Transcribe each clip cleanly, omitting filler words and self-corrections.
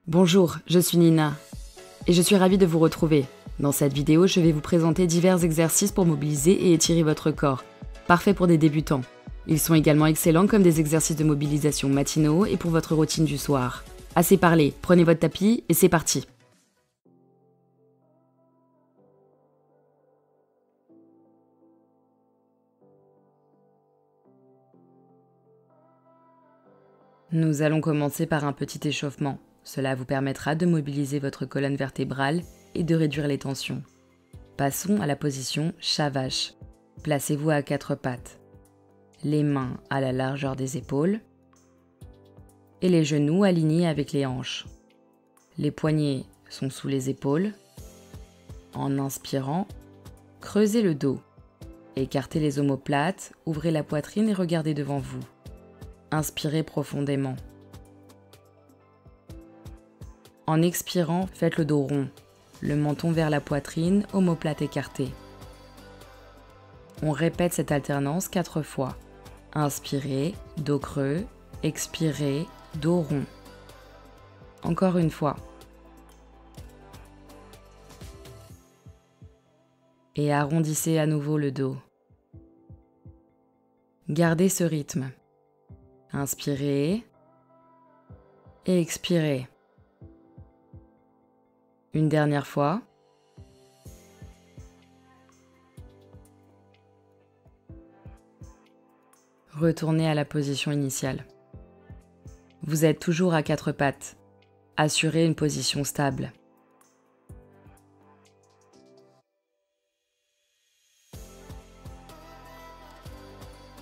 Bonjour, je suis Nina et je suis ravie de vous retrouver. Dans cette vidéo, je vais vous présenter divers exercices pour mobiliser et étirer votre corps, parfaits pour des débutants. Ils sont également excellents comme des exercices de mobilisation matinaux et pour votre routine du soir. Assez parlé, prenez votre tapis et c'est parti. Nous allons commencer par un petit échauffement. Cela vous permettra de mobiliser votre colonne vertébrale et de réduire les tensions. Passons à la position chat-vache. Placez-vous à quatre pattes. Les mains à la largeur des épaules et les genoux alignés avec les hanches. Les poignets sont sous les épaules. En inspirant, creusez le dos. Écartez les omoplates, ouvrez la poitrine et regardez devant vous. Inspirez profondément. En expirant, faites le dos rond, le menton vers la poitrine, omoplate écartée. On répète cette alternance 4 fois. Inspirez, dos creux, expirez, dos rond. Encore une fois. Et arrondissez à nouveau le dos. Gardez ce rythme. Inspirez et expirez. Une dernière fois. Retournez à la position initiale. Vous êtes toujours à quatre pattes. Assurez une position stable.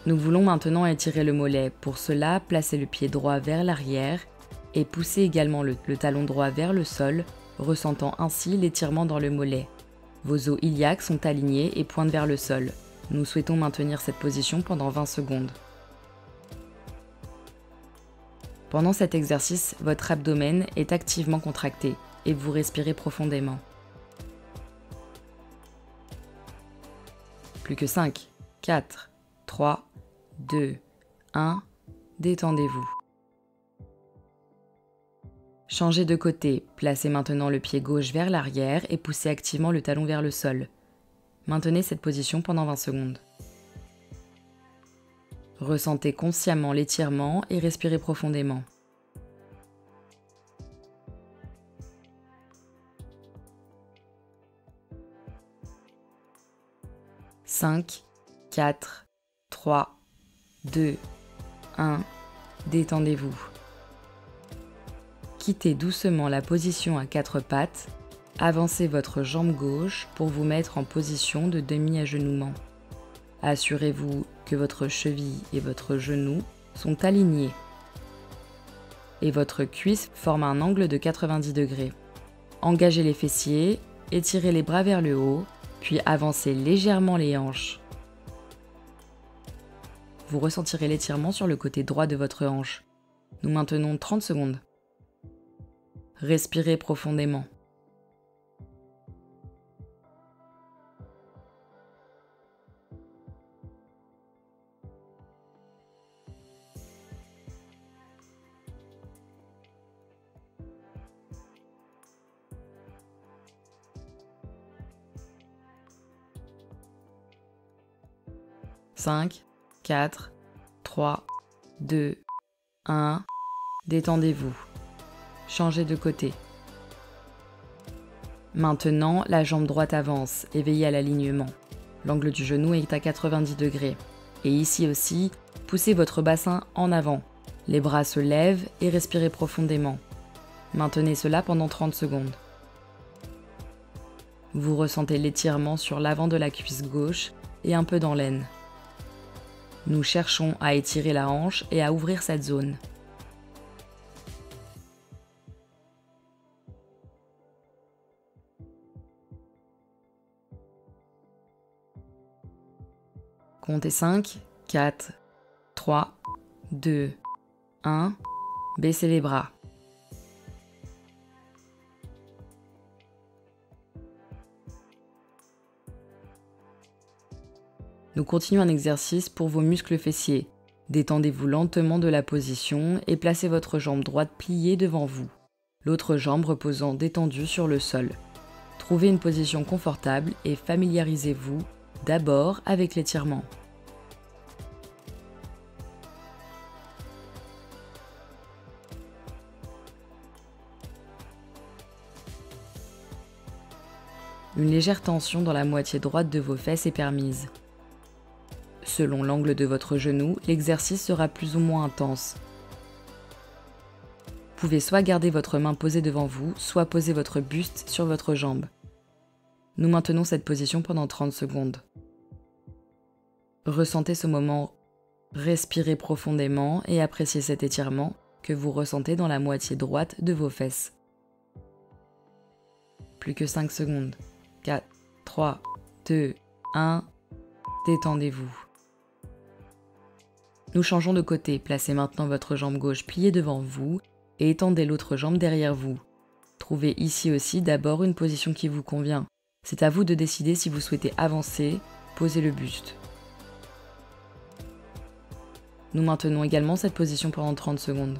Nous voulons maintenant étirer le mollet. Pour cela, placez le pied droit vers l'arrière et poussez également le talon droit vers le sol, ressentant ainsi l'étirement dans le mollet. Vos os iliaques sont alignés et pointent vers le sol. Nous souhaitons maintenir cette position pendant 20 secondes. Pendant cet exercice, votre abdomen est activement contracté et vous respirez profondément. Plus que 5, 4, 3, 2, 1, détendez-vous. Changez de côté, placez maintenant le pied gauche vers l'arrière et poussez activement le talon vers le sol. Maintenez cette position pendant 20 secondes. Ressentez consciemment l'étirement et respirez profondément. « 5, 4, 3, 2, 1, détendez-vous. » Quittez doucement la position à quatre pattes, avancez votre jambe gauche pour vous mettre en position de demi-agenouillement. Assurez-vous que votre cheville et votre genou sont alignés et votre cuisse forme un angle de 90 degrés. Engagez les fessiers, étirez les bras vers le haut, puis avancez légèrement les hanches. Vous ressentirez l'étirement sur le côté droit de votre hanche. Nous maintenons 30 secondes. Respirez profondément. « 5, 4, 3, 2, 1, détendez-vous. Changez de côté. Maintenant, la jambe droite avance et veillez à l'alignement. L'angle du genou est à 90 degrés. Et ici aussi, poussez votre bassin en avant. Les bras se lèvent et respirez profondément. Maintenez cela pendant 30 secondes. Vous ressentez l'étirement sur l'avant de la cuisse gauche et un peu dans l'aine. Nous cherchons à étirer la hanche et à ouvrir cette zone. Comptez 5, 4, 3, 2, 1, baissez les bras. Nous continuons un exercice pour vos muscles fessiers. Détendez-vous lentement de la position et placez votre jambe droite pliée devant vous. l'autre jambe reposant détendue sur le sol. Trouvez une position confortable et familiarisez-vous d'abord avec l'étirement. Une légère tension dans la moitié droite de vos fesses est permise. Selon l'angle de votre genou, l'exercice sera plus ou moins intense. Vous pouvez soit garder votre main posée devant vous, soit poser votre buste sur votre jambe. Nous maintenons cette position pendant 30 secondes. Ressentez ce moment, respirez profondément et appréciez cet étirement que vous ressentez dans la moitié droite de vos fesses. Plus que 5 secondes. 4, 3, 2, 1, détendez-vous. Nous changeons de côté, placez maintenant votre jambe gauche pliée devant vous et étendez l'autre jambe derrière vous. Trouvez ici aussi d'abord une position qui vous convient. C'est à vous de décider si vous souhaitez avancer, posez le buste. Nous maintenons également cette position pendant 30 secondes.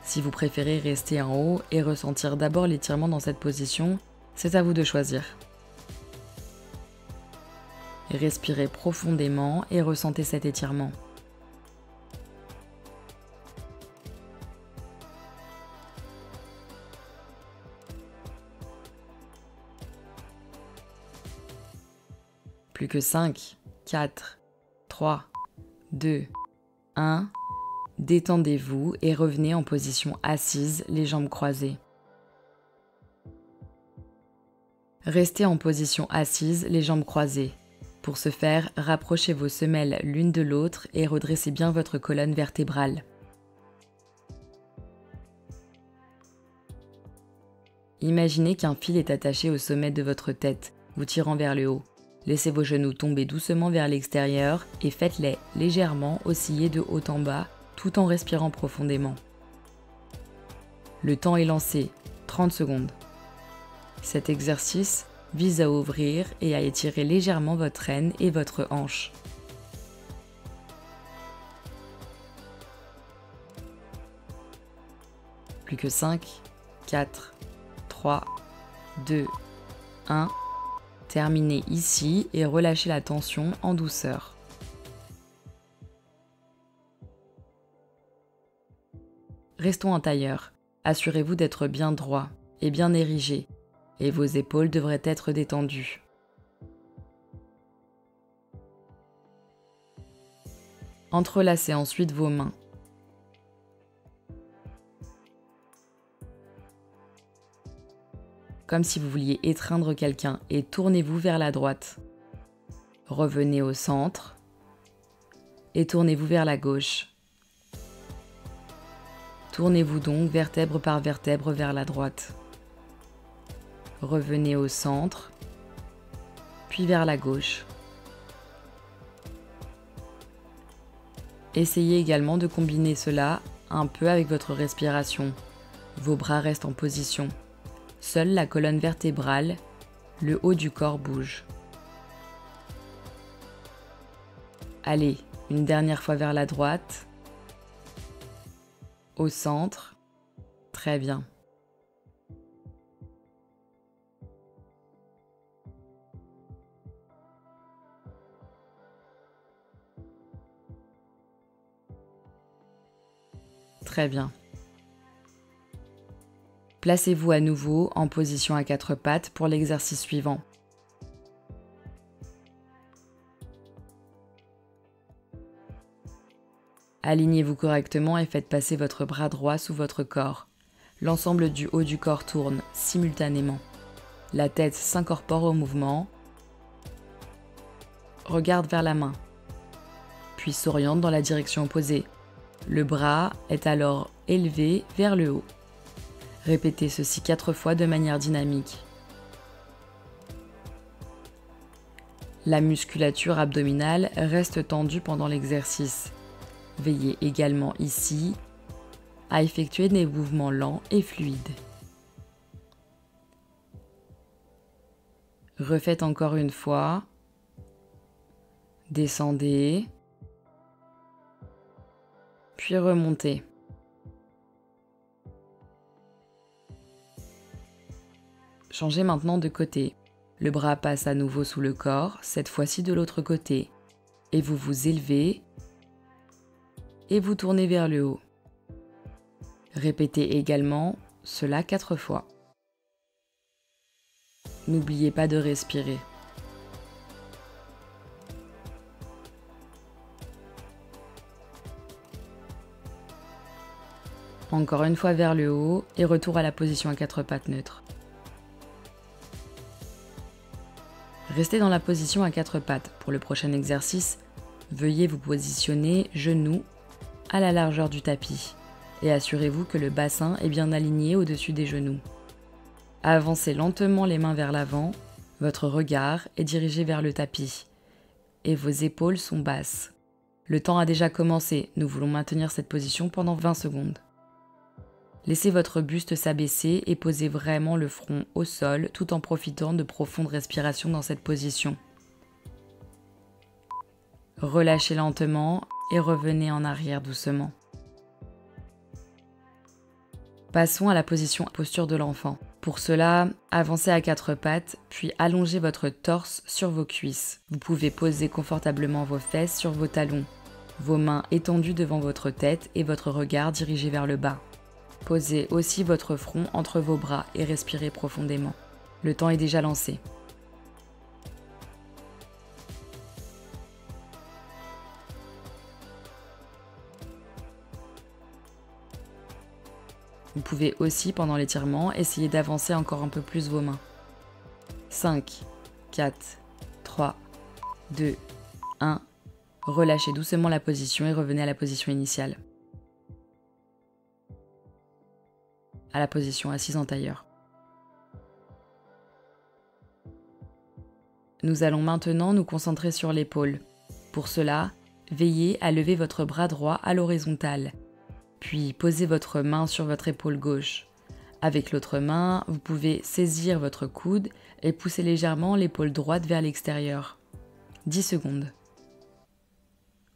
Si vous préférez rester en haut et ressentir d'abord l'étirement dans cette position, c'est à vous de choisir. Respirez profondément et ressentez cet étirement. Plus que 5, 4, 3, 2, 1. Détendez-vous et revenez en position assise, les jambes croisées. Restez en position assise, les jambes croisées. Pour ce faire, rapprochez vos semelles l'une de l'autre et redressez bien votre colonne vertébrale. Imaginez qu'un fil est attaché au sommet de votre tête, vous tirant vers le haut. Laissez vos genoux tomber doucement vers l'extérieur et faites-les légèrement osciller de haut en bas tout en respirant profondément. Le temps est lancé, 30 secondes. Cet exercice vise à ouvrir et à étirer légèrement votre aine et votre hanche. Plus que 5, 4, 3, 2, 1. Terminez ici et relâchez la tension en douceur. Restons en tailleur. Assurez-vous d'être bien droit et bien érigé, et vos épaules devraient être détendues. Entrelacez ensuite vos mains. Comme si vous vouliez étreindre quelqu'un et tournez-vous vers la droite. Revenez au centre et tournez-vous vers la gauche. Tournez-vous donc vertèbre par vertèbre vers la droite. Revenez au centre, puis vers la gauche. Essayez également de combiner cela un peu avec votre respiration. Vos bras restent en position. Seule la colonne vertébrale, le haut du corps bouge. Allez, une dernière fois vers la droite. Au centre. Très bien. Très bien. Placez-vous à nouveau en position à 4 pattes pour l'exercice suivant. Alignez-vous correctement et faites passer votre bras droit sous votre corps. L'ensemble du haut du corps tourne simultanément. La tête s'incorpore au mouvement, regarde vers la main, puis s'oriente dans la direction opposée. Le bras est alors élevé vers le haut. Répétez ceci 4 fois de manière dynamique. La musculature abdominale reste tendue pendant l'exercice. Veillez également ici à effectuer des mouvements lents et fluides. Refaites encore une fois. Descendez, puis remontez. Changez maintenant de côté. Le bras passe à nouveau sous le corps, cette fois-ci de l'autre côté. Et vous vous élevez et vous tournez vers le haut. Répétez également cela 4 fois. N'oubliez pas de respirer. Encore une fois vers le haut et retour à la position à 4 pattes neutre. Restez dans la position à 4 pattes. Pour le prochain exercice, veuillez vous positionner genoux à la largeur du tapis et assurez-vous que le bassin est bien aligné au-dessus des genoux. Avancez lentement les mains vers l'avant, votre regard est dirigé vers le tapis et vos épaules sont basses. Le temps a déjà commencé, nous voulons maintenir cette position pendant 20 secondes. Laissez votre buste s'abaisser et posez vraiment le front au sol tout en profitant de profondes respirations dans cette position. Relâchez lentement et revenez en arrière doucement. Passons à la posture de l'enfant. Pour cela, avancez à 4 pattes, puis allongez votre torse sur vos cuisses. Vous pouvez poser confortablement vos fesses sur vos talons, vos mains étendues devant votre tête et votre regard dirigé vers le bas. Posez aussi votre front entre vos bras et respirez profondément. Le temps est déjà lancé. Vous pouvez aussi, pendant l'étirement, essayer d'avancer encore un peu plus vos mains. 5, 4, 3, 2, 1. Relâchez doucement la position et revenez à la position initiale. À la position assise en tailleur. Nous allons maintenant nous concentrer sur l'épaule. Pour cela, veillez à lever votre bras droit à l'horizontale, puis posez votre main sur votre épaule gauche. Avec l'autre main, vous pouvez saisir votre coude et pousser légèrement l'épaule droite vers l'extérieur. 10 secondes.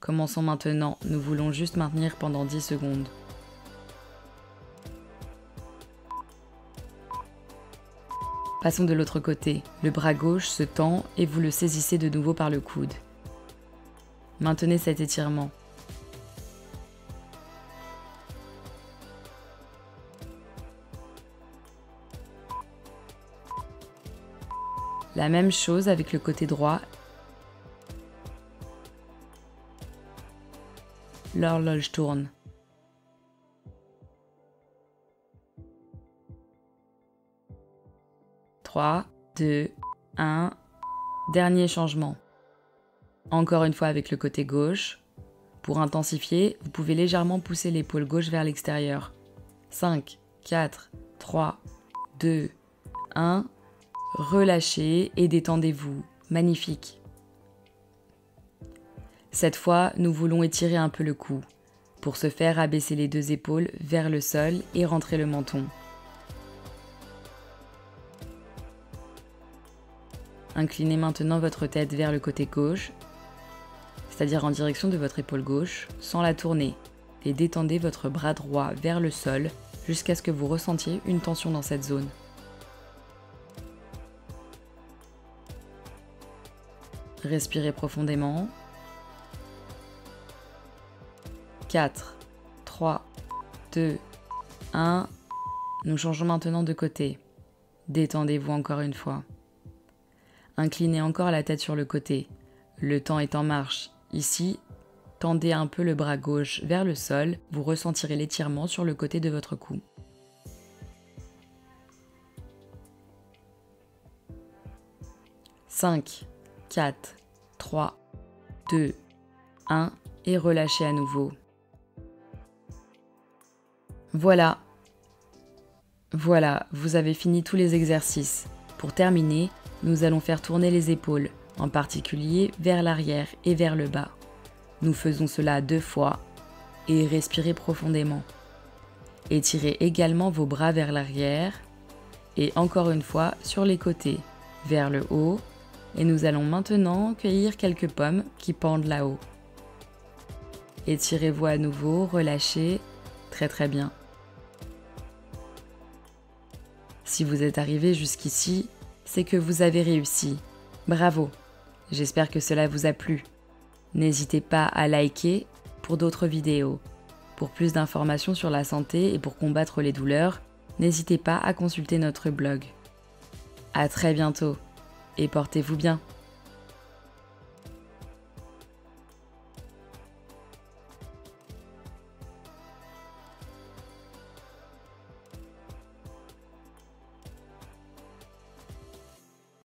Commençons maintenant, nous voulons juste maintenir pendant 10 secondes. Passons de l'autre côté. Le bras gauche se tend et vous le saisissez de nouveau par le coude. Maintenez cet étirement. La même chose avec le côté droit. L'horloge tourne. Trois, 2, 1. Dernier changement. Encore une fois avec le côté gauche. Pour intensifier, vous pouvez légèrement pousser l'épaule gauche vers l'extérieur. 5, 4, 3, 2, 1. Relâchez et détendez-vous. Magnifique. Cette fois, nous voulons étirer un peu le cou. Pour ce faire, abaissez les deux épaules vers le sol et rentrez le menton. Inclinez maintenant votre tête vers le côté gauche, c'est-à-dire en direction de votre épaule gauche, sans la tourner, et détendez votre bras droit vers le sol jusqu'à ce que vous ressentiez une tension dans cette zone. Respirez profondément. 4, 3, 2, 1. Nous changeons maintenant de côté. Détendez-vous encore une fois. Inclinez encore la tête sur le côté. Le temps est en marche. Ici, tendez un peu le bras gauche vers le sol. Vous ressentirez l'étirement sur le côté de votre cou. « 5, 4, 3, 2, 1 et relâchez à nouveau. Voilà, vous avez fini tous les exercices. Pour terminer, nous allons faire tourner les épaules, en particulier vers l'arrière et vers le bas. Nous faisons cela 2 fois et respirez profondément. Étirez également vos bras vers l'arrière et encore une fois sur les côtés, vers le haut. Et nous allons maintenant cueillir quelques pommes qui pendent là-haut. Étirez-vous à nouveau, relâchez, très bien. Si vous êtes arrivé jusqu'ici, c'est que vous avez réussi. Bravo! J'espère que cela vous a plu. N'hésitez pas à liker pour d'autres vidéos. Pour plus d'informations sur la santé et pour combattre les douleurs, n'hésitez pas à consulter notre blog. À très bientôt et portez-vous bien.